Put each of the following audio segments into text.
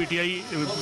PTI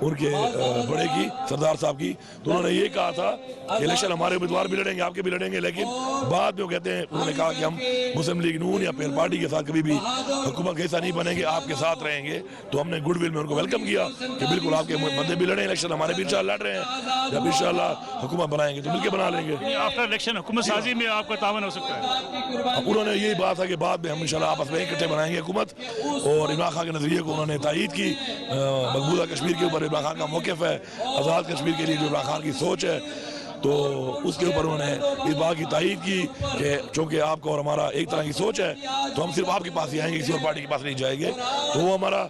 ان کے بڑے کی سردار صاحب کی، تو انہوں نے یہ کہا تھا کہ الیکشن ہمارے امیدوار بھی لڑیں گے، آپ کے بھی لڑیں گے، لیکن بعد میں وہ کہتے ہیں، انہوں نے کہا کہ ہم مسلم لیگ نون یا پیر پارٹی کے ساتھ کبھی بھی حکومت کے حصہ نہیں بنیں گے، آپ کے ساتھ رہیں گے۔ تو ہم نے گڈ ول میں ان کو ویلکم کیا کہ بالکل آپ کے بندے بھی لڑیں الیکشن، ہمارے بھی انشاءاللہ لڑ رہے ہیں، جب انشاءاللہ حکومت بنائیں گے تو مل کے بنا لیں گے۔ آفٹر الیکشن حکومت سازی میں آپ کا تعاون ہو سکتا ہے؟ انہوں نے یہی بات ہے کہ بعد میں ہم انشاءاللہ آپس میں اکٹھے بنائیں گے حکومت، اور عمران خان کے نظریے کو انہوں نے تائید کی۔ مقبوضہ کشمیر کے اوپر عمران خان کا موقف ہے، آزاد کشمیر کے لیے جو عمران خان کی سوچ ہے، تو اس کے اوپر انہوں نے اس بات کی تائید کی کہ چونکہ آپ کو اور ہمارا ایک طرح کی سوچ ہے تو ہم صرف آپ کے پاس ہی آئیں گے، کسی اور پارٹی کے پاس نہیں جائیں گے۔ تو وہ ہمارا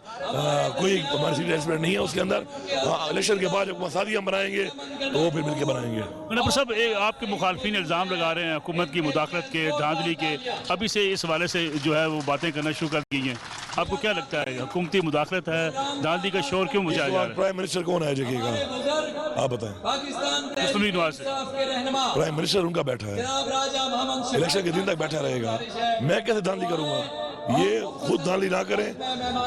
کوئی ہماری سیٹ ایکسپیرٹ نہیں ہے اس کے اندر۔ الیکشن کے بعد حکومت سازی ہم بنائیں گے تو وہ پھر مل کے بنائیں گے۔ منور صاحب، آپ کے مخالفین الزام لگا رہے ہیں حکومت کی مداخلت کے، دھاندلی کے، ابھی سے اس حوالے سے جو ہے وہ باتیں کرنا شروع کر دی ہیں، آپ کو کیا لگتا ہے حکومتی مداخلت ہے، دھاندلی کا شور کیوں مچایا جا رہا ہے؟ پرائم منسٹر کون ہے جگہ کا آپ بتائیں؟ سنی نواز سے پرائم منسٹر ان کا بیٹھا ہے، الیکشن کے دن تک بیٹھا رہے گا، میں کیسے دھاندلی کروں گا؟ یہ خود دھاندلی نہ کریں،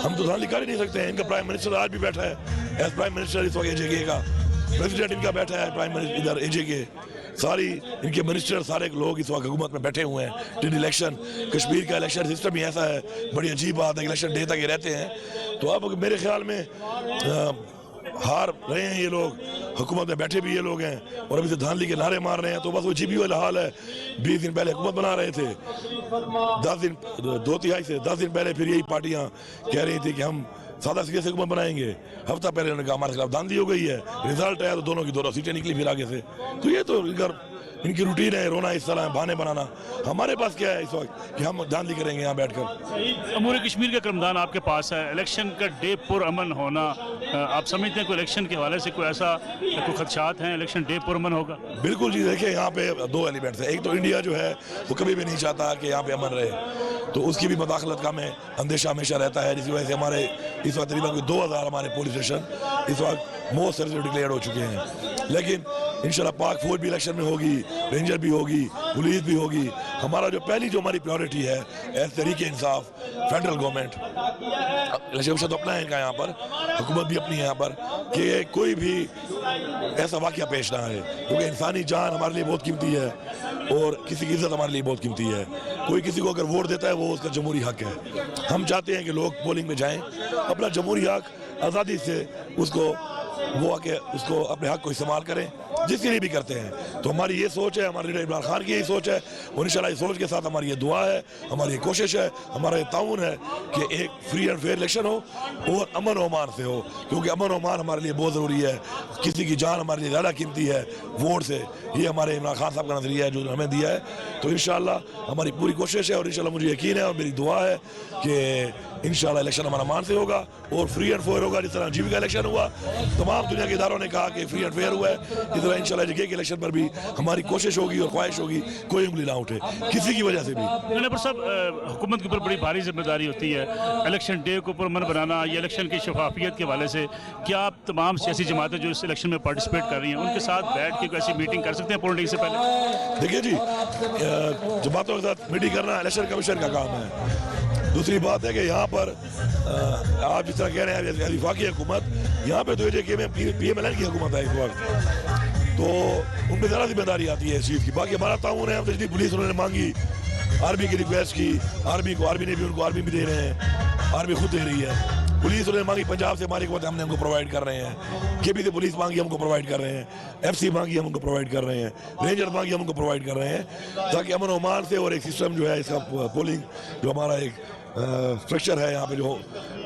ہم تو دھاندلی کر ہی نہیں سکتے ہیں۔ ان کا پرائم منسٹر آج بھی بیٹھا ہے ایز پرائم منسٹر، اس وقت اے جے کے کا پریزیڈنٹ ان کا بیٹھا ہے، پرائم منسٹر ادھر اے جے کے، ساری ان کے منسٹر سارے لوگ اس وقت حکومت میں بیٹھے ہوئے ہیں۔ ٹن الیکشن کشمیر کا الیکشن سسٹم ہی ایسا ہے، بڑی عجیب بات ہے، الیکشن ڈے تک یہ رہتے ہیں۔ تو اب میرے خیال میں ہار رہے ہیں یہ لوگ، حکومت میں بیٹھے بھی یہ لوگ ہیں، اور ابھی سے دھاندلی کے نعرے مار رہے ہیں، تو بس وہ جی والا حال ہے۔ 20 دن پہلے حکومت بنا رہے تھے، 10 دن پہلے پھر یہی پارٹیاں کہہ رہی تھی کہ ہم سادہ سیدھے سے حکومت بنائیں گے، ہفتہ پہلے انہوں نے کہا ہمارے خلاف دھاندلی ہو گئی ہے، رزلٹ ہے تو دونوں کی دونوں سیٹیں نکلی پھر آگے سے۔ تو یہ تو ان کی روٹین ہے، رونا اس طرح بہانے بنانا۔ ہمارے پاس کیا ہے اس وقت کہ ہم دھاندلی کریں گے یہاں بیٹھ کر؟ امور کشمیر کا قلمدان آپ کے پاس ہے، الیکشن کا ڈے پر امن ہونا، آپ سمجھتے ہیں کوئی الیکشن کے حوالے سے کوئی ایسا کوئی خدشات ہیں، الیکشن ڈے پر امن ہوگا؟ بالکل جی، دیکھیں یہاں پہ دو ایلیمنٹس ہیں، ایک تو انڈیا جو ہے وہ کبھی بھی نہیں چاہتا کہ یہاں پہ امن رہے، تو اس کی بھی مداخلت کا ہمیں اندیشہ ہمیشہ رہتا ہے، جس کی وجہ سے ہمارے اس وقت تقریباً کوئی 2000 ہمارے پولیس اسٹیشن اس وقت موسٹ سینسٹیو ڈکلیئر ہو چکے ہیں۔ لیکن انشاءاللہ پاک فوج بھی الیکشن میں ہوگی، رینجر بھی ہوگی، پولیس بھی ہوگی۔ ہمارا جو پہلی جو ہماری پریورٹی ہے as Tehreek Insaf, federal government, election تو اپنا ہے ان کا یہاں پر، حکومت بھی اپنی ہے یہاں پر، کہ کوئی بھی ایسا واقعہ پیش نہ آئے، کیونکہ انسانی جان ہمارے لیے بہت قیمتی ہے اور کسی کی عزت ہمارے لیے بہت قیمتی ہے۔ کوئی کسی کو اگر ووٹ دیتا ہے وہ اس کا جمہوری حق ہے، ہم چاہتے ہیں کہ لوگ پولنگ میں جائیں، اپنا جمہوری حق آزادی سے اس کو وہ آ کے اس کو اپنے حق کو استعمال کریں، جس کے لیے بھی کرتے ہیں۔ تو ہماری یہ سوچ ہے، ہمارے لیڈر عمران خان کی یہی سوچ ہے، اور انشاءاللہ اس سوچ کے ساتھ ہماری یہ دعا ہے، ہماری یہ کوشش ہے، ہمارا یہ تعاون ہے کہ ایک فری اینڈ فیئر الیکشن ہو اور امن و امان سے ہو، کیونکہ امن و امان ہمارے لیے بہت ضروری ہے، کسی کی جان ہمارے لیے زیادہ قیمتی ہے ووٹ سے۔ یہ ہمارے عمران خان صاحب کا نظریہ ہے جو ہمیں دیا ہے۔ تو انشاءاللہ ہماری پوری کوشش ہے، اور انشاءاللہ مجھے یقین ہے اور میری دعا ہے کہ انشاءاللہ الیکشن ہمارا امان سے ہوگا اور فری اینڈ فیئر ہوگا، جس طرح جی بی کا الیکشن ہوا، تمام دنیا کے اداروں نے کہا کہ فری اینڈ فیئر ہوا ہے، اس طرح انشاءاللہ جگہ کے الیکشن پر بھی ہماری کوشش ہوگی اور خواہش ہوگی کوئی انگلی نہ اٹھے کسی کی وجہ سے بھی۔ منور صاحب، حکومت کے اوپر بڑی بھاری ذمہ داری ہوتی ہے الیکشن ڈے کو پرامن بنانا، یا الیکشن کی شفافیت کے حوالے سے کیا آپ تمام سیاسی جماعتیں جو اس الیکشن میں پارٹیسپیٹ کر رہی ہیں ان کے ساتھ بیٹھ کے کوئی ایسی میٹنگ کر سکتے ہیں پولنگ سے پہلے؟ دیکھیے جی، جماعتوں کے ساتھ میٹنگ کرنا الیکشن کمیشن کا کام ہے۔ دوسری بات ہے کہ یہاں پر آپ جس طرح کہہ رہے ہیں وفاقی حکومت، یہاں پہ تو اے جے کے میں پی ایم ایل این کی حکومت ہے اس وقت، تو ان پہ زیادہ ذمہ داری آتی ہے اس چیز کی۔ باقی ہمارا تعاون ہے، ہم جتنی پولیس انہوں نے مانگی، آرمی کی ریکویسٹ کی، آرمی نے بھی ان کو آرمی بھی دے رہے ہیں، آرمی خود دے رہی ہے۔ پولیس انہوں نے مانگی پنجاب سے، ہماری حکومت ہم نے ان کو پرووائڈ کر رہے ہیں، کے پی سے پولیس مانگی ہم کو پرووائڈ کر رہے ہیں، ایف سی مانگی ہم ان کو پرووائڈ کر رہے ہیں، رینجر مانگی ہم ان کو پرووائڈ کر رہے ہیں، تاکہ امن و امان سے اور ایک سسٹم جو ہے اس کا پولنگ جو ہمارا ایک اسٹرکچر ہے یہاں پہ جو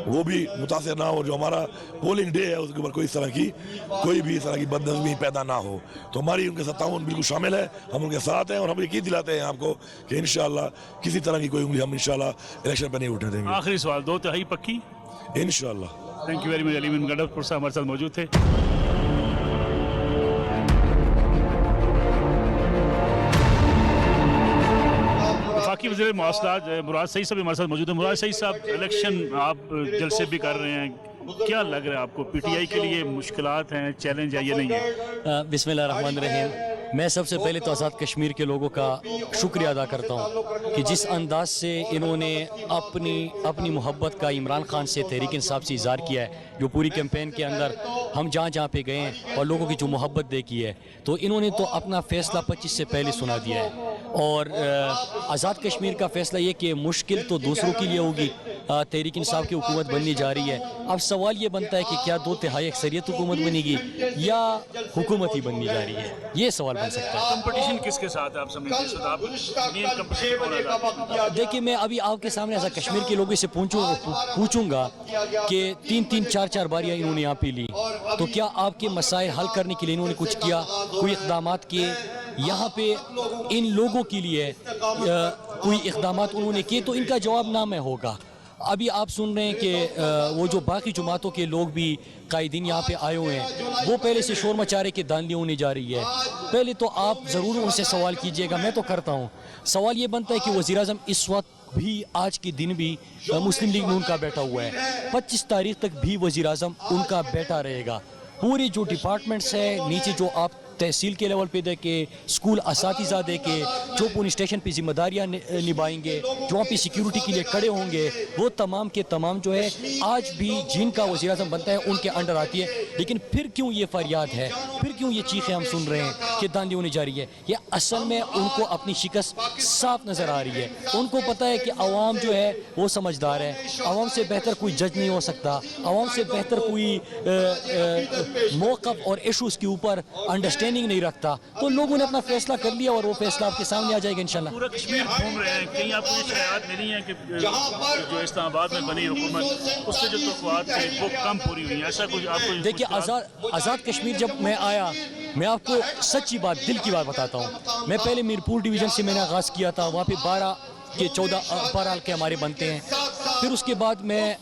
وہ بھی متاثر نہ ہو، جو ہمارا پولنگ ڈے ہے اس کے اوپر کوئی بھی اس طرح کی بدنظمی پیدا نہ ہو۔ تو ہماری ان کے ساتھ تعاون بالکل شامل ہے، ہم ان کے ساتھ ہیں، اور ہم یقین دلاتے ہیں آپ کو کہ انشاءاللہ کسی طرح کی کوئی انگلی ہم انشاءاللہ الیکشن پہ نہیں اٹھنے دیں گے آخری سوال، 2/3 پکی؟ انشاءاللہ۔ تھینک یو ویری مچ، علیم گڈھر صاحب ہمارے ساتھ موجود تھے۔ وفاقی وزیر مواصلات مراد سعید صاحب ہمارے ساتھ موجود ہیں۔ مراد سعید صاحب، الیکشن آپ جلسے بھی کر رہے ہیں، کیا لگ رہا ہے آپ کو پی ٹی آئی کے لیے مشکلات ہیں، چیلنج ہے یا نہیں ہے؟ بسم اللہ الرحمن الرحیم۔ میں سب سے پہلے تو آزاد کشمیر کے لوگوں کا شکریہ ادا کرتا ہوں کہ جس انداز سے انہوں نے اپنی محبت کا عمران خان سے تحریک انصاف سے اظہار کیا ہے. جو پوری کیمپین کے اندر ہم جہاں پہ گئے ہیں اور لوگوں کی جو محبت دیکھی ہے تو انہوں نے تو اپنا فیصلہ 25 سے پہلے سنا دیا ہے. اور آزاد کشمیر کا فیصلہ یہ کہ مشکل تو دوسروں کے لیے ہوگی, تحریک انصاف کی حکومت بننے جا رہی ہے. اب سوال یہ بنتا ہے کہ کیا 2/3 اکثریت حکومت بنے گی یا حکومت ہی بننے جا رہی ہے, یہ سوال بن سکتا ہے. کمپٹیشن کس کے ساتھ ہے آپ سمجھتے ہیں؟ دیکھیے میں ابھی آپ کے سامنے آزاد کشمیر کے لوگوں سے پوچھوں گا کہ 3 4 باریاں انہوں نے یہاں پہ لی, تو کیا آپ کے مسائل حل کرنے کے لیے انہوں نے کچھ کیا, کوئی اقدامات کیے یہاں پہ ان لوگوں کے لیے, کوئی اقدامات انہوں نے کیے؟ تو ان کا جواب نہ میں ہوگا. ابھی آپ سن رہے ہیں کہ وہ جو باقی جماعتوں کے لوگ بھی قائدین یہاں پہ آئے ہوئے ہیں, وہ پہلے سے شور مچا رہے کہ دھاندلی ہونے جا رہی ہے. پہلے تو آپ ضرور ان سے سوال کیجئے گا, میں تو کرتا ہوں. سوال یہ بنتا ہے کہ وزیر اعظم اس وقت بھی, آج کے دن بھی مسلم لیگ نون کا بیٹھا ہوا ہے. 25 تاریخ تک بھی وزیر اعظم ان کا بیٹھا رہے گا. پوری جو ڈپارٹمنٹس ہے نیچے, جو آپ تحصیل کے لیول پہ دیکھیں, اسکول اساتذہ دیکھیں, جو پولیس اسٹیشن پہ ذمہ داریاں نبھائیں گے, جو وہاں پہ سیکیورٹی کے لیے کھڑے ہوں گے, وہ تمام کے تمام جو ہے آج بھی جن کا وزیر اعظم بنتا ہے ان کے انڈر آتی ہے. لیکن پھر کیوں یہ فریاد ہے, پھر کیوں یہ چیخیں ہم سن رہے ہیں کہ دھاندلی ہونے جا رہی ہے؟ یہ اصل میں ان کو اپنی شکست صاف نظر آ رہی ہے. ان کو پتہ ہے کہ عوام جو ہے وہ سمجھدار ہے, عوام سے بہتر کوئی جج نہیں ہو سکتا, عوام سے بہتر کوئی موقف اور ایشوز کے اوپر انڈرسٹینڈنگ نہیں رکھتا. تو لوگوں نے اپنا فیصلہ کر لیا اور وہ فیصلہ آپ کے سامنے آ جائے گا انشاءاللہ. پورا کشمیر گھوم رہے ہیں, کہیں آپ کو یہ شکایات ملی ہیں کہ جو اسلام آباد میں بنی حکومت اس سے جو توقعات تھے وہ کم پوری ہوئی ہیں, ایسا کچھ آپ کو؟ دیکھیے آزاد کشمیر جب میں آیا, میں آپ کو سچی بات, دل کی بات بتاتا ہوں. میں پہلے میرپور ڈویژن سے میں نے آغاز کیا تھا, وہاں پہ 12 کے 14 حلقے ہمارے بنتے ہیں. پھر اس کے بعد میں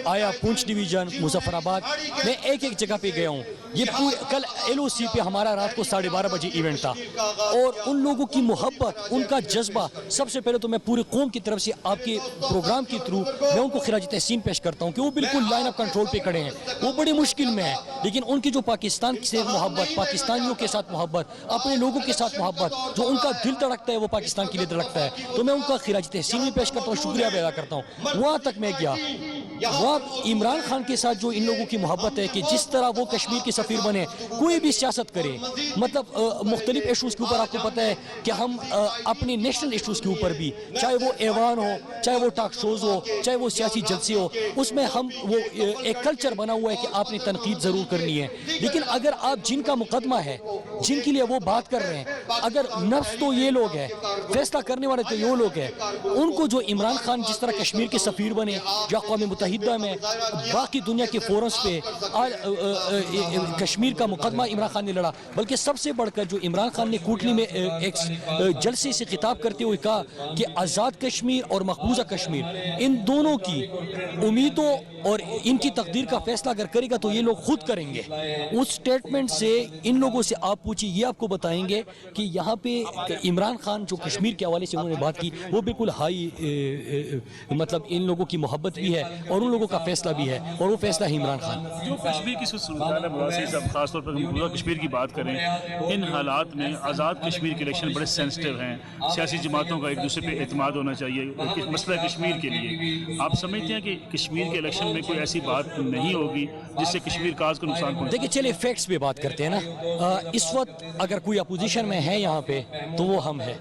آیا پونچھ ڈویژن, مظفر آباد, میں ایک جگہ پہ گیا ہوں. یہ کل LOC پہ ہمارا رات کو 12:30 بجے ایونٹ تھا, اور ان لوگوں کی محبت, ان کا جذبہ, سب سے پہلے تو میں پوری قوم کی طرف سے آپ کے پروگرام کے تھرو میں ان کو خراج تحسین پیش کرتا ہوں کہ وہ بالکل لائن اپ کنٹرول پہ کھڑے ہیں. وہ بڑی مشکل میں ہے, لیکن ان کی جو پاکستان سے محبت, پاکستانیوں کے ساتھ محبت, اپنے لوگوں کے ساتھ محبت, جو ان کا دل دھڑکتا ہے وہ پاکستان کے لیے دھڑکتا ہے, تو میں ان کا خراج تحسین بھی پیش کرتا ہوں, شکریہ بھی ادا کرتا ہوں. وہاں تک میں گیا, وہاں عمران خان کے ساتھ جو ان لوگوں کی محبت ہے کہ جس طرح وہ کشمیر کے سفیر بنے, کوئی بھی سیاست کرے, مطلب مختلف ایشوز کے اوپر آپ کو پتہ ہے کہ ہم اپنے نیشنل ایشوز کے اوپر بھی, چاہے وہ ایوان ہو, چاہے وہ ٹاک شوز ہو, چاہے وہ سیاسی جلسے ہو, اس میں ہم وہ ایک کلچر بنا ہوا ہے کہ آپ نے تنقید ضرور کرنی ہے. لیکن اگر آپ جن کا مقدمہ ہے, جن کے لیے وہ بات کر رہے ہیں, اگر نفس تو یہ لوگ ہیں, فیصلہ کرنے والے تو یہ لوگ ہیں, ان کو جو عمران خان جس طرح کشمیر کے سفیر بنے, جو اقوام متحدہ میں, باقی دنیا کے فورمز پہ کشمیر کا مقدمہ عمران خان نے لڑا, بلکہ سب سے بڑھ کر جو عمران خان نے کوٹلی میں ایک جلسے سے خطاب کرتے ہوئے کہا کہ آزاد کشمیر اور مقبوضہ کشمیر, ان دونوں کی امیدوں اور ان کی تقدیر کا فیصلہ اگر کرے گا تو یہ لوگ خود کریں گے. اس سٹیٹمنٹ سے ان لوگوں سے آپ پوچھیں, یہ آپ کو بتائیں گے کہ یہاں پہ عمران خان جو کشمیر کے حوالے سے انہوں نے بات کی, وہ بالکل ہائی, مطلب ان لوگوں کی محبت بھی ہے اور ان لوگوں کا فیصلہ بھی ہے, اور وہ فیصلہ ہے عمران خان. جو کشمیر کی صورتحال ہے مواصل صاحب, خاص طور پر مقبوضہ کشمیر کی بات کریں, ان حالات میں آزاد کشمیر کے الیکشن بڑے سینسٹیو ہیں, سیاسی جماعتوں کا ایک دوسرے پہ اعتماد ہونا چاہیے مسئلہ کشمیر کے لیے. آپ سمجھتے ہیں کہ کشمیر کے الیکشن میں کوئی ایسی بات نہیں ہوگی جس سے کشمیر کاز کو نقصان پہنچے؟ دیکھیں چلے فیکٹس پہ بات کرتے ہیں نا. اس وقت اگر کوئی اپوزیشن میں ہے یہاں پہ تو وہ ہم ہیں,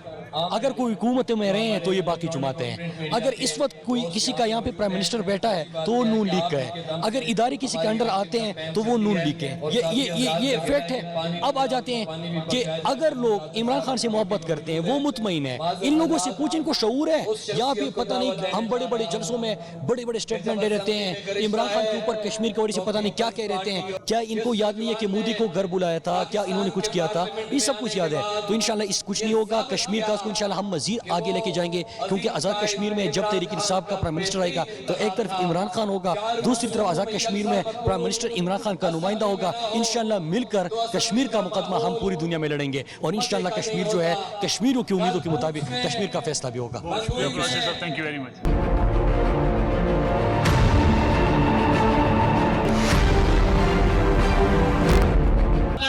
اگر کوئی حکومت میں رہے ہیں تو یہ باقی جماعتیں ہیں. اگر اس وقت کوئی کسی کا یہاں پہ پرائم منسٹر بیٹھا ہے تو وہ نون لیگ کا ہے, اگر ادارے کسی کے انڈر آتے ہیں تو وہ نون لیگ کے ہیں. یہ فیکٹ ہے. اب آ جاتے ہیں کہ اگر لوگ عمران خان سے محبت کرتے ہیں, وہ مطمئن ہیں, ان لوگوں سے پوچھیں, ان کو شعور ہے. یہاں پہ پتہ نہیں, ہم بڑے بڑے جلسوں میں بڑے بڑے اسٹیٹمنٹ دے رہتے ہیں, عمران خان کے اوپر کشمیر کے وجہ سے پتہ نہیں کیا کہہ رہتے ہیں. کیا ان کو یاد نہیں ہے کہ مودی کو گھر بلایا تھا, کیا انہوں نے کچھ کیا تھا؟ یہ سب کچھ یاد ہے. تو انشاءاللہ اس کچھ نہیں ہوگا. کشمیر کا کو انشاءاللہ ہم مزید آگے لے کے جائیں گے, کیونکہ آزاد کشمیر میں جب تحریک انصاف کا پرائم منسٹر آئے گا تو ایک طرف عمران خان ہوگا, دوسری طرف آزاد کشمیر میں پرائم منسٹر عمران خان کا نمائندہ ہوگا. انشاءاللہ مل کر کشمیر کا مقدمہ ہم پوری دنیا میں لڑیں گے, اور انشاءاللہ کشمیر جو ہے کشمیریوں کی امیدوں کے مطابق کشمیر کا فیصلہ بھی ہوگا. Thank you very much.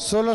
16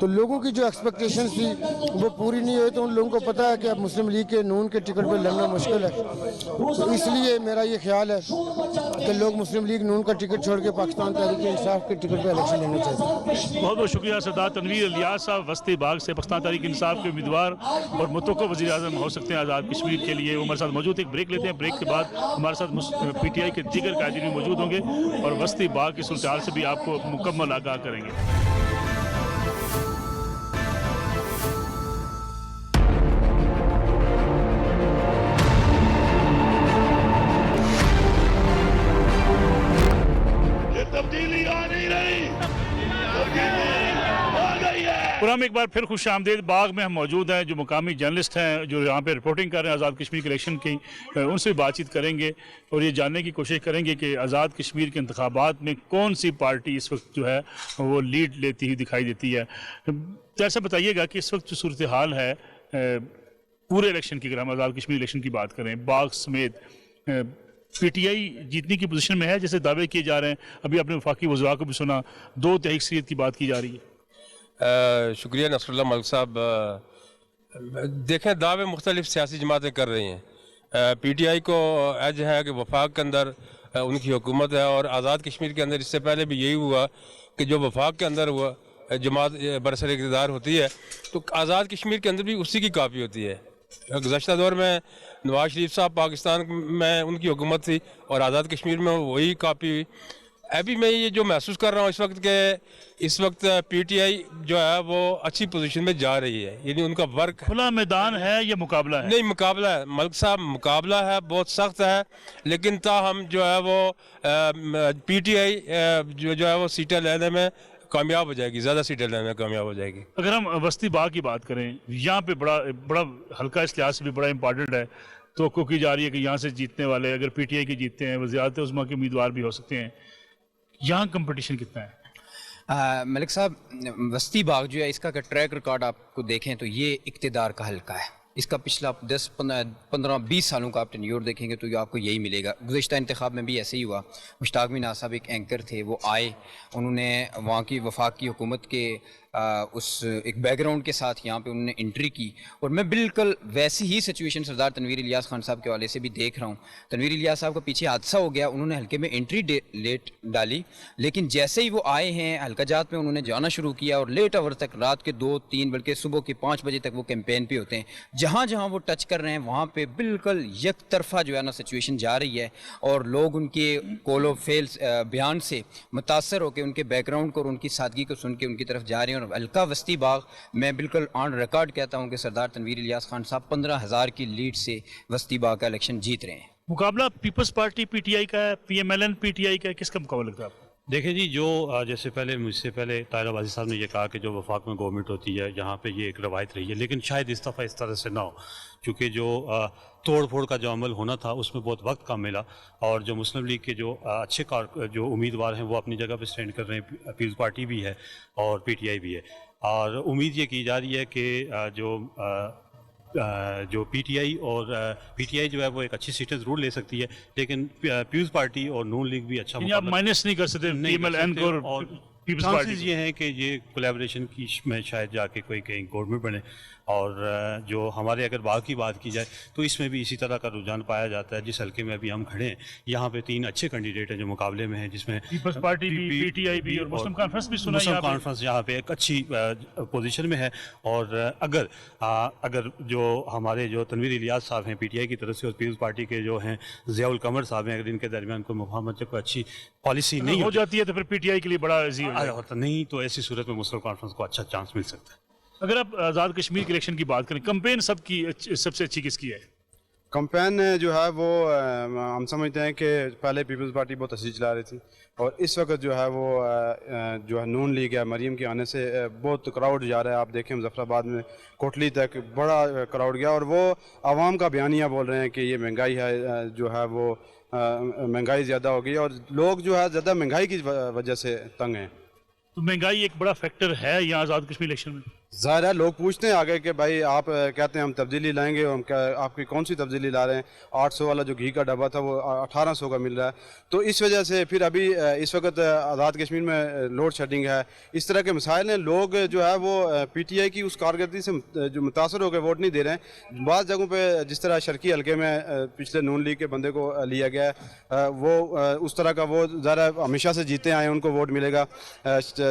تو لوگوں کی جو ایکسپیکٹیشنز تھی وہ پوری نہیں ہوئی. تو ان لوگوں کو پتہ ہے کہ اب مسلم لیگ کے نون کے ٹکٹ پہ لڑنا مشکل ہے. تو اس لیے میرا یہ خیال ہے کہ لوگ مسلم لیگ نون کا ٹکٹ چھوڑ کے پاکستان تحریک انصاف کے ٹکٹ پہ الیکشن لینا چاہتے ہیں. بہت بہت شکریہ سردار تنویر الیاس صاحب وسطی باغ سے، پاکستان تحریک انصاف کے امیدوار اور متوقع وزیر اعظم ہو سکتے ہیں آزاد کشمیر کے لیے. وہ ہمارے ساتھ موجود. ایک بریک لیتے ہیں، بریک کے بعد ہمارے ساتھ پی ٹی آئی کے دیگر قائدین بھی موجود ہوں گے اور وسطی باغ کی صورتحال سے بھی آپ کو مکمل آگاہ کریں گے. تبدیلی آ نہیں رہی، تبدیلی آ گئی ہے. پرام ایک بار پھر خوش آمدید. باغ میں ہم موجود ہیں، جو مقامی جرنلسٹ ہیں جو یہاں پہ رپورٹنگ کر رہے ہیں آزاد کشمیر کے الیکشن کی، ان سے بھی بات چیت کریں گے اور یہ جاننے کی کوشش کریں گے کہ آزاد کشمیر کے انتخابات میں کون سی پارٹی اس وقت جو ہے وہ لیڈ لیتی ہوئی دکھائی دیتی ہے. ایسا بتائیے گا کہ اس وقت جو صورتحال ہے پورے الیکشن کی، اگر ہم آزاد کشمیر الیکشن کی بات کریں باغ سمیت، پی ٹی آئی جیتنے کی پوزیشن میں ہے جیسے دعوے کیے جا رہے ہیں؟ ابھی آپ نے وفاقی وزراء کو بھی سنا، 2/3 اکثریت کی بات کی جا رہی ہے. شکریہ نصر اللہ ملک صاحب. دیکھیں دعوے مختلف سیاسی جماعتیں کر رہی ہیں. پی ٹی آئی کو ایج ہے کہ وفاق کے اندر ان کی حکومت ہے، اور آزاد کشمیر کے اندر اس سے پہلے بھی یہی ہوا کہ جو وفاق کے اندر ہوا جماعت برسر اقتدار ہوتی ہے تو آزاد کشمیر کے اندر بھی اسی کی کاپی ہوتی ہے. گزشتہ دور میں نواز شریف صاحب پاکستان میں ان کی حکومت تھی اور آزاد کشمیر میں وہی کاپی ہوئی. ابھی میں یہ جو محسوس کر رہا ہوں اس وقت کہ اس وقت پی ٹی آئی جو ہے وہ اچھی پوزیشن میں جا رہی ہے، یعنی ان کا ورک کھلا میدان ہے یا مقابلہ ہے؟ نہیں، مقابلہ ہے ملک صاحب، مقابلہ ہے، بہت سخت ہے، لیکن تاہم جو ہے وہ پی ٹی آئی جو ہے وہ سیٹیں لینے میں کامیاب ہو جائے گی، زیادہ سیٹیں لینے میں کامیاب ہو جائے گی. اگر ہم وسطی باغ کی بات کریں، یہاں پہ بڑا ہلکا اس لحاظ سے بھی بڑا امپارٹنٹ ہے. توقع کی جا رہی ہے کہ یہاں سے جیتنے والے اگر پی ٹی آئی کے جیتتے ہیں وزارت عظمیٰ کے امیدوار بھی ہو سکتے ہیں. یہاں کمپٹیشن کتنا ہے؟ ملک صاحب وسطی باغ جو ہے اس کا اگر ٹریک ریکارڈ آپ کو دیکھیں تو یہ اقتدار کا حلقہ ہے. اس کا پچھلا 10-15-20 سالوں کا آپ ٹینیور دیکھیں گے تو یہ آپ کو یہی ملے گا. گزشتہ انتخاب میں بھی ایسے ہی ہوا. مشتاق مینار صاحب ایک اینکر تھے، وہ آئے، انہوں نے وہاں کی وفاق کی حکومت کے اس ایک بیک گراؤنڈ کے ساتھ یہاں پہ انہوں نے انٹری کی، اور میں بالکل ویسی ہی سچویشن سردار تنویر الیاس خان صاحب کے حوالے سے بھی دیکھ رہا ہوں. تنویر الیاس صاحب کا پیچھے حادثہ ہو گیا، انہوں نے حلقے میں انٹری لیٹ ڈالی، لیکن جیسے ہی وہ آئے ہیں حلقہ جات میں انہوں نے جانا شروع کیا اور لیٹ آور تک، رات کے 2-3 بلکہ صبح کے 5 بجے تک وہ کیمپین پہ ہوتے ہیں. جہاں جہاں وہ ٹچ کر رہے ہیں وہاں پہ بالکل یک طرفہ جو ہے نا سچویشن جا رہی ہے، اور لوگ ان کے کول و فیل بیان سے متاثر ہو کے ان کے بیک گراؤنڈ کو اور ان کی سادگی کو سن کے ان کی طرف جا رہے ہیں. اور حلقہ وسطی باغ میں بالکل آن ریکارڈ کہتا ہوں کہ سردار تنویر الیاس خان صاحب 15,000 کی لیڈ سے وسطی باغ کا الیکشن جیت رہے ہیں. مقابلہ Peoples Party P T I کا ہے، P M L N P T I کا ہے، کس کا مقابلہ لگتا ہے آپ کو؟ دیکھیں جی، جو جیسے مجھ سے پہلے طاہر عباسی صاحب نے یہ کہا کہ جو وفاق میں گورنمنٹ ہوتی ہے یہاں پہ یہ ایک روایت رہی ہے، لیکن شاید اس دفعہ اس طرح سے نہ ہو، کیونکہ جو توڑ پھوڑ کا جو عمل ہونا تھا اس میں بہت وقت کم ملا، اور جو مسلم لیگ کے جو اچھے جو امیدوار ہیں وہ اپنی جگہ پہ اسٹینڈ کر رہے ہیں. پیپلز پارٹی بھی ہے اور پی ٹی آئی بھی ہے، اور امید یہ کی جا رہی ہے کہ جو پی ٹی آئی جو ہے وہ ایک اچھی سیٹیں ضرور لے سکتی ہے، لیکن پیپلز پارٹی اور نون لیگ بھی اچھا آپ مائنس نہیں کر سکتے پی ایم ایل این کو اور پیپلز پارٹی. چانسز یہ ہیں کہ یہ کولیبریشن کی میں شاید جا کے کہیں گورنمنٹ بنے، اور جو ہمارے اگر باغ کی بات کی جائے تو اس میں بھی اسی طرح کا رجحان پایا جاتا ہے. جس حلقے میں ابھی ہم کھڑے ہیں یہاں پہ 3 اچھے کینڈیڈیٹ ہیں جو مقابلے میں ہیں، جس میں پیپلز پارٹی بھی، پی ٹی آئی بھی اور مسلم کانفرنس بھی سنا ہے. مسلم کانفرنس یہاں پہ ایک اچھی پوزیشن میں ہے، اور اگر جو ہمارے جو تنویر الیاس صاحب ہیں پی ٹی آئی کی طرف سے اور پیپلز پارٹی کے جو ہیں ضیاء القمر صاحب ہیں، اگر ان کے درمیان کوئی مفاہمت جب کوئی اچھی پالیسی نہیں ہو جاتی ہے تو پھر پی ٹی آئی کے لیے بڑا عزیز ہوتا نہیں، تو ایسی صورت میں مسلم کانفرنس کو اچھا چانس مل سکتا ہے. اگر آپ آزاد کشمیر کے الیکشن کی بات کریں، کمپین سب سے اچھی کس کی ہے؟ کمپین جو ہے وہ ہم سمجھتے ہیں کہ پہلے پیپلز پارٹی بہت اچھی چلا رہی تھی، اور اس وقت جو ہے وہ جو ہے نون لیگ ہے، مریم کے آنے سے بہت کراؤڈ جا رہا ہے. آپ دیکھیں مظفر آباد میں کوٹلی تک بڑا کراؤڈ گیا، اور وہ عوام کا بیانیہ بول رہے ہیں کہ یہ مہنگائی ہے، جو ہے وہ مہنگائی زیادہ ہو گئی، اور لوگ جو ہے زیادہ مہنگائی کی وجہ سے تنگ ہیں. تو مہنگائی ایک بڑا فیکٹر ہے یہاں آزاد کشمیر الیکشن میں؟ ظاہر ہے لوگ پوچھتے ہیں آگے کہ بھائی آپ کہتے ہیں ہم تبدیلی لائیں گے، ہم آپ کی کون سی تبدیلی لا رہے ہیں؟ 800 والا جو گھی کا ڈبہ تھا وہ 1800 کا مل رہا ہے، تو اس وجہ سے پھر ابھی اس وقت آزاد کشمیر میں لوڈ شیڈنگ ہے، اس طرح کے مسائل ہیں. لوگ جو ہے وہ پی ٹی آئی کی اس کارکردگی سے جو متاثر ہو کے ووٹ نہیں دے رہے ہیں. بعض جگہوں پہ جس طرح شرقی حلقے میں پچھلے نون لیگ کے بندے کو لیا گیا ہے، وہ اس طرح کا وہ ذرا ہمیشہ سے جیتے آئے ہیں، ان کو ووٹ ملے گا.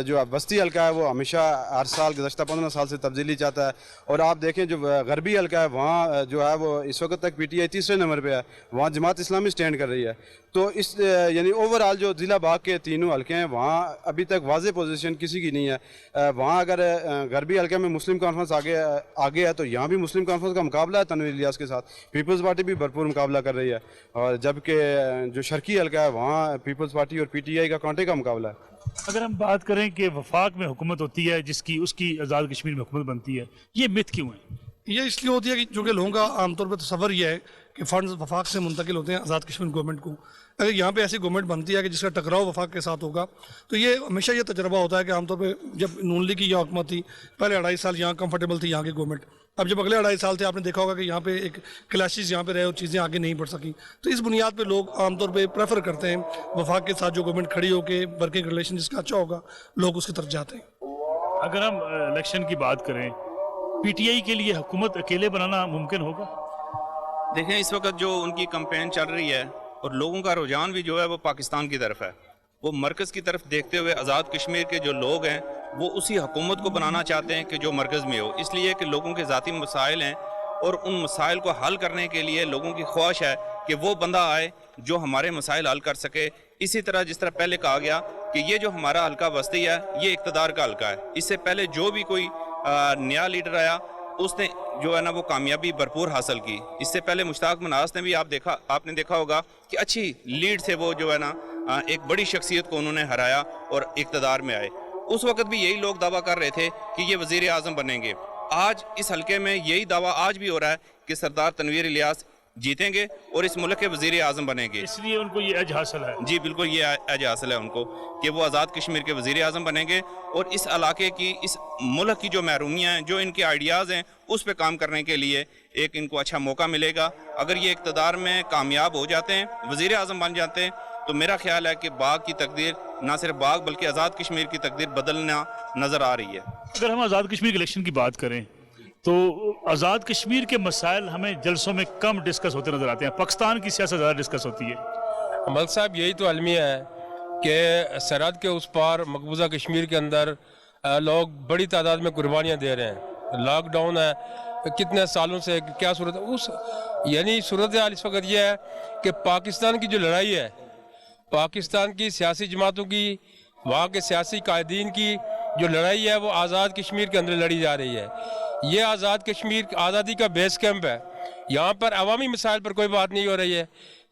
جو بستی حلقہ ہے وہ ہمیشہ ہر سال گزشتہ 15 سال سے تبدیلی چاہتا ہے. اور آپ دیکھیں جو غربی حلقہ ہے وہاں جو ہے وہ اس وقت تک پی ٹی آئی تیسرے نمبر پہ ہے، وہاں جماعت اسلامی سٹینڈ کر رہی ہے. تو اس یعنی اوور آل جو ضلع باغ کے تینوں حلقے ہیں وہاں ابھی تک واضح پوزیشن کسی کی نہیں ہے. وہاں اگر غربی حلقے میں مسلم کانفرنس آگے ہے تو یہاں بھی مسلم کانفرنس کا مقابلہ ہے تنویر الیاس کے ساتھ. پیپلز پارٹی بھی بھرپور مقابلہ کر رہی ہے، اور جبکہ جو شرقی حلقہ ہے وہاں پیپلز پارٹی اور پی ٹی آئی کا کانٹے کا مقابلہ ہے. اگر ہم بات کریں کہ وفاق میں حکومت ہوتی ہے اس کی آزاد کشمیر میں حکومت بنتی ہے، یہ مت کیوں ہے؟ یہ اس لیے ہوتی ہے کہ چونکہ لوگوں کا عام طور پہ تصور یہ ہے کہ فنڈز وفاق سے منتقل ہوتے ہیں آزاد کشمیر گورنمنٹ کو. اگر یہاں پہ ایسی گورنمنٹ بنتی ہے کہ جس کا ٹکراؤ وفاق کے ساتھ ہوگا تو یہ ہمیشہ یہ تجربہ ہوتا ہے کہ عام طور پہ جب نون لیگ کی یہ حکومت تھی پہلے 2.5 سال یہاں کمفرٹیبل تھی یہاں کی گورنمنٹ، اب جب اگلے 2.5 سال تھے آپ نے دیکھا ہوگا کہ یہاں پہ ایک کلیشز یہاں پہ رہے اور چیزیں آگے نہیں بڑھ سکیں. تو اس بنیاد پہ لوگ عام طور پہ پریفر کرتے ہیں وفاق کے ساتھ جو گورنمنٹ کھڑی ہو کے ورکنگ ریلیشن جس کا اچھا ہوگا لوگ اس کی طرف جاتے ہیں. اگر ہم الیکشن کی بات کریں، پی ٹی آئی کے لیے حکومت اکیلے بنانا ممکن ہوگا؟ دیکھیں اس وقت جو ان کی کمپین چل رہی ہے اور لوگوں کا رجحان بھی جو ہے وہ پاکستان کی طرف ہے، وہ مرکز کی طرف دیکھتے ہوئے آزاد کشمیر کے جو لوگ ہیں وہ اسی حکومت کو بنانا چاہتے ہیں کہ جو مرکز میں ہو، اس لیے کہ لوگوں کے ذاتی مسائل ہیں اور ان مسائل کو حل کرنے کے لیے لوگوں کی خواہش ہے کہ وہ بندہ آئے جو ہمارے مسائل حل کر سکے. اسی طرح جس طرح پہلے کہا گیا کہ یہ جو ہمارا حلقہ بستی ہے یہ اقتدار کا حلقہ ہے، اس سے پہلے جو بھی کوئی نیا لیڈر آیا اس نے جو ہے نا وہ کامیابی بھرپور حاصل کی. اس سے پہلے مشتاق مناس نے بھی آپ نے دیکھا ہوگا کہ اچھی لیڈ سے وہ جو ہے نا ایک بڑی شخصیت کو انہوں نے ہرایا اور اقتدار میں آئے. اس وقت بھی یہی لوگ دعویٰ کر رہے تھے کہ یہ وزیر اعظم بنیں گے. آج اس حلقے میں یہی دعویٰ آج بھی ہو رہا ہے کہ سردار تنویر الیاس جیتیں گے اور اس ملک کے وزیر اعظم بنیں گے. اس لیے ان کو یہ ایج حاصل ہے. جی بالکل یہ ایج حاصل ہے ان کو کہ وہ آزاد کشمیر کے وزیر اعظم بنیں گے اور اس علاقے کی اس ملک کی جو محرومیاں ہیں جو ان کے آئیڈیاز ہیں اس پہ کام کرنے کے لیے ایک ان کو اچھا موقع ملے گا. اگر یہ اقتدار میں کامیاب ہو جاتے ہیں، وزیر اعظم بن جاتے ہیں، تو میرا خیال ہے کہ باغ کی تقدیر نہ صرف باغ بلکہ آزاد کشمیر کی تقدیر بدلنا نظر آ رہی ہے. اگر ہم آزاد کشمیر کے الیکشن کی بات کریں تو آزاد کشمیر کے مسائل ہمیں جلسوں میں کم ڈسکس ہوتے نظر آتے ہیں، پاکستان کی سیاست زیادہ ڈسکس ہوتی ہے. ملک صاحب یہی تو المیہ ہے کہ سرحد کے اس پار مقبوضہ کشمیر کے اندر لوگ بڑی تعداد میں قربانیاں دے رہے ہیں. لاک ڈاؤن ہے کتنے سالوں سے، کیا صورت یعنی صورتحال اس وقت یہ ہے کہ پاکستان کی جو لڑائی ہے، پاکستان کی سیاسی جماعتوں کی، وہاں کے سیاسی قائدین کی جو لڑائی ہے وہ آزاد کشمیر کے اندر لڑی جا رہی ہے. یہ آزاد کشمیر آزادی کا بیس کیمپ ہے. یہاں پر عوامی مسائل پر کوئی بات نہیں ہو رہی ہے،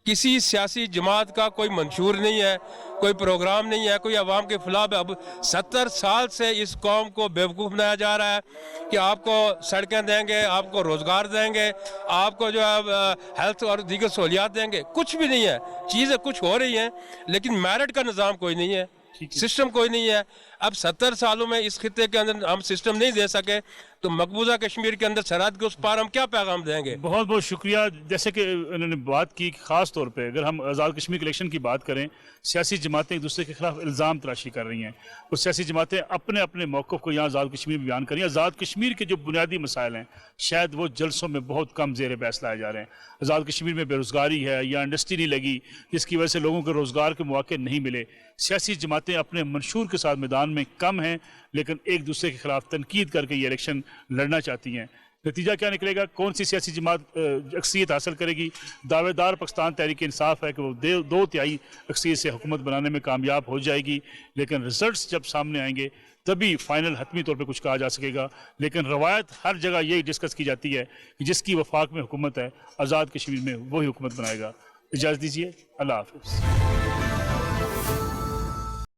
کسی سیاسی جماعت کا کوئی منشور نہیں ہے، کوئی پروگرام نہیں ہے، کوئی عوام کے فلاح. اب 70 سال سے اس قوم کو بیوقوف بنایا جا رہا ہے کہ آپ کو سڑکیں دیں گے، آپ کو روزگار دیں گے، آپ کو جو ہے ہیلتھ اور دیگر سہولیات دیں گے. کچھ بھی نہیں ہے، چیزیں کچھ ہو رہی ہیں لیکن میرٹ کا نظام کوئی نہیں ہے، سسٹم کوئی نہیں ہے. اب 70 سالوں میں اس خطے کے اندر ہم سسٹم نہیں دے سکے تو مقبوضہ کشمیر کے اندر سرحد کے اس پار ہم کیا پیغام دیں گے؟ بہت بہت شکریہ. جیسے کہ انہوں نے بات کی خاص طور پہ اگر ہم آزاد کشمیر کے الیکشن کی بات کریں، سیاسی جماعتیں ایک دوسرے کے خلاف الزام تراشی کر رہی ہیں اور سیاسی جماعتیں اپنے اپنے موقف کو یہاں آزاد کشمیر میں بیان کر رہی ہیں. آزاد کشمیر کے جو بنیادی مسائل ہیں شاید وہ جلسوں میں بہت کم زیر بحث لائے جا رہے ہیں. آزاد کشمیر میں بے روزگاری ہے یا انڈسٹری نہیں لگی جس کی وجہ سے لوگوں کو روزگار کے مواقع نہیں ملے. سیاسی جماعتیں اپنے منشور کے ساتھ میدان میں کم ہیں لیکن ایک دوسرے کے خلاف تنقید کر کے یہ الیکشن لڑنا چاہتی ہیں. نتیجہ کیا نکلے گا؟ کون سی سیاسی جماعت اکثریت حاصل کرے گی؟ دعوے دار پاکستان تحریک انصاف ہے کہ وہ 2/3 اکثریت سے حکومت بنانے میں کامیاب ہو جائے گی، لیکن رزلٹس جب سامنے آئیں گے تبھی فائنل حتمی طور پہ کچھ کہا جا سکے گا. لیکن روایت ہر جگہ یہی ڈسکس کی جاتی ہے کہ جس کی وفاق میں حکومت ہے آزاد کشمیر میں وہی حکومت بنائے گا. اجازت دیجیے، اللہ حافظ.